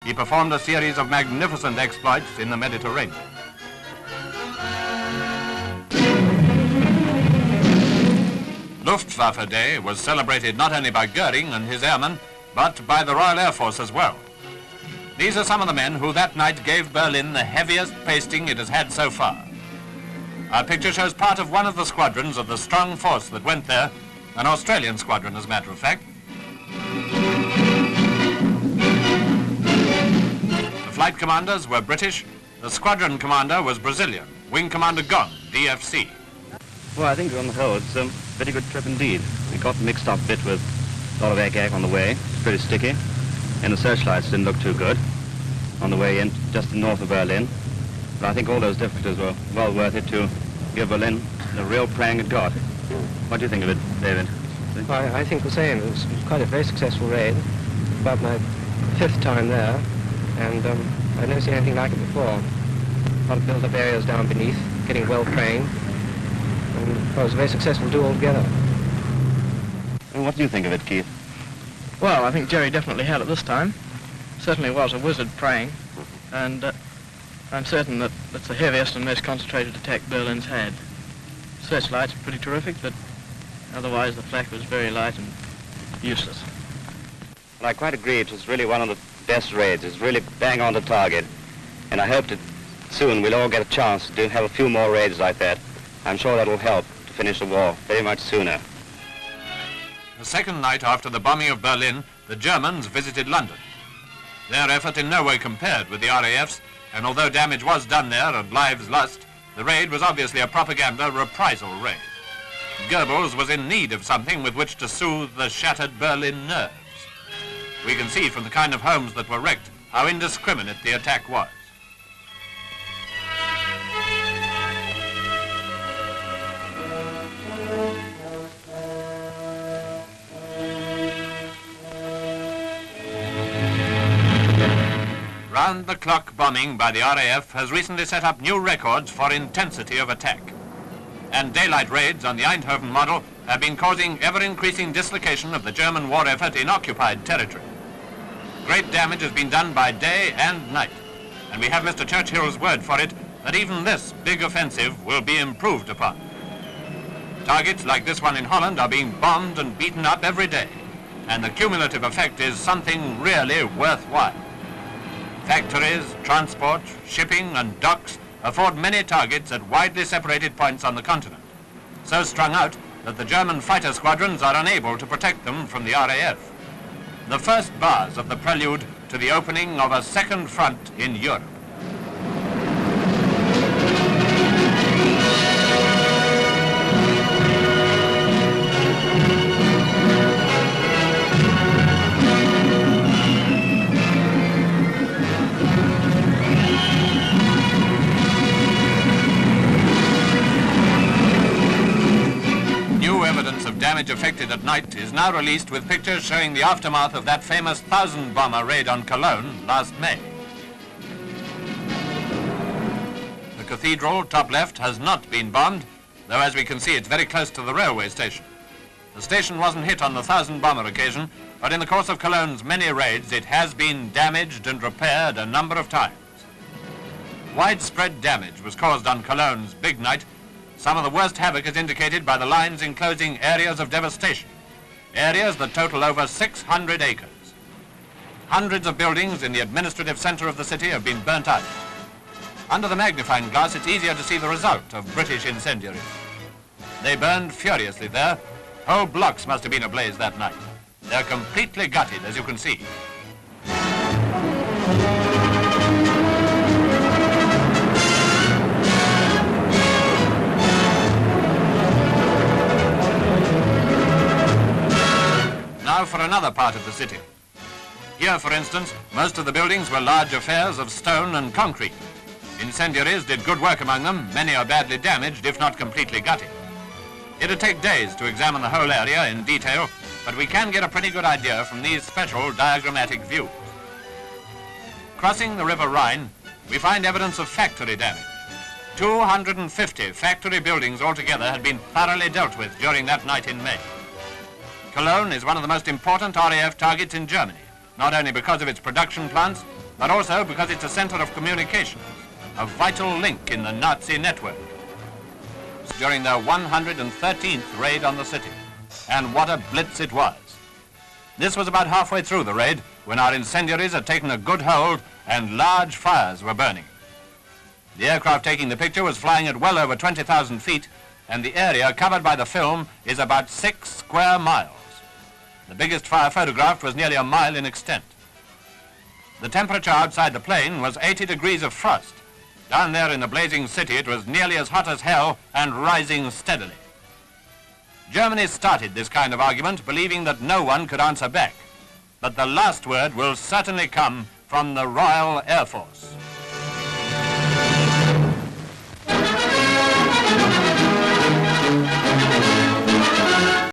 he performed a series of magnificent exploits in the Mediterranean. Luftwaffe Day was celebrated not only by Goering and his airmen, but by the Royal Air Force as well. These are some of the men who that night gave Berlin the heaviest pasting it has had so far. Our picture shows part of one of the squadrons of the strong force that went there, an Australian squadron as a matter of fact. The flight commanders were British, the squadron commander was Brazilian, Wing Commander Gong, DFC. Well, I think on the whole it's a very good trip indeed. We got mixed up a bit with a lot of egg on the way, it's pretty sticky, and the searchlights didn't look too good on the way in, just north of Berlin. But I think all those difficulties were well worth it to give Berlin the real prang it got. What do you think of it, David? Well, I think the same. It was quite a very successful raid. About my 5th time there, and I've never seen anything like it before. A lot of built-up areas down beneath, getting well trained, and well, it was a very successful do altogether. And what do you think of it, Keith? Well, I think Jerry definitely had it this time. Certainly was a wizard praying, and I'm certain that it's the heaviest and most concentrated attack Berlin's had. Searchlights are pretty terrific, but otherwise the flak was very light and useless. Well, I quite agree. It was really one of the best raids. It's really bang on the target, and I hope that soon we'll all get a chance to have a few more raids like that. I'm sure that'll help to finish the war very much sooner. The second night after the bombing of Berlin, the Germans visited London. Their effort in no way compared with the RAF's, and although damage was done there and lives lost, the raid was obviously a propaganda reprisal raid. Goebbels was in need of something with which to soothe the shattered Berlin nerves. We can see from the kind of homes that were wrecked how indiscriminate the attack was. Round-the-clock bombing by the RAF has recently set up new records for intensity of attack. And daylight raids on the Eindhoven model have been causing ever-increasing dislocation of the German war effort in occupied territory. Great damage has been done by day and night, and we have Mr. Churchill's word for it that even this big offensive will be improved upon. Targets like this one in Holland are being bombed and beaten up every day, and the cumulative effect is something really worthwhile. Factories, transport, shipping and docks afford many targets at widely separated points on the continent, so strung out that the German fighter squadrons are unable to protect them from the RAF. The first bars of the prelude to the opening of a second front in Europe. Damage affected at night is now released with pictures showing the aftermath of that famous 1,000-bomber raid on Cologne last May. The cathedral, top left, has not been bombed, though as we can see it's very close to the railway station. The station wasn't hit on the 1,000-bomber occasion, but in the course of Cologne's many raids it has been damaged and repaired a number of times. Widespread damage was caused on Cologne's big night. Some of the worst havoc is indicated by the lines enclosing areas of devastation, areas that total over 600 acres. Hundreds of buildings in the administrative center of the city have been burnt out. Under the magnifying glass, it's easier to see the result of British incendiaries. They burned furiously there. Whole blocks must have been ablaze that night. They're completely gutted, as you can see. Now for another part of the city. Here, for instance, most of the buildings were large affairs of stone and concrete. Incendiaries did good work among them. Many are badly damaged, if not completely gutted. It'd take days to examine the whole area in detail, but we can get a pretty good idea from these special diagrammatic views. Crossing the River Rhine, we find evidence of factory damage. 250 factory buildings altogether had been thoroughly dealt with during that night in May. Cologne is one of the most important RAF targets in Germany, not only because of its production plants, but also because it's a center of communications, a vital link in the Nazi network. During their 113th raid on the city, and what a blitz it was. This was about halfway through the raid when our incendiaries had taken a good hold and large fires were burning. The aircraft taking the picture was flying at well over 20,000 feet, and the area covered by the film is about 6 square miles. The biggest fire photographed was nearly a mile in extent. The temperature outside the plane was 80 degrees of frost. Down there in the blazing city, it was nearly as hot as hell and rising steadily. Germany started this kind of argument, believing that no one could answer back. But the last word will certainly come from the Royal Air Force.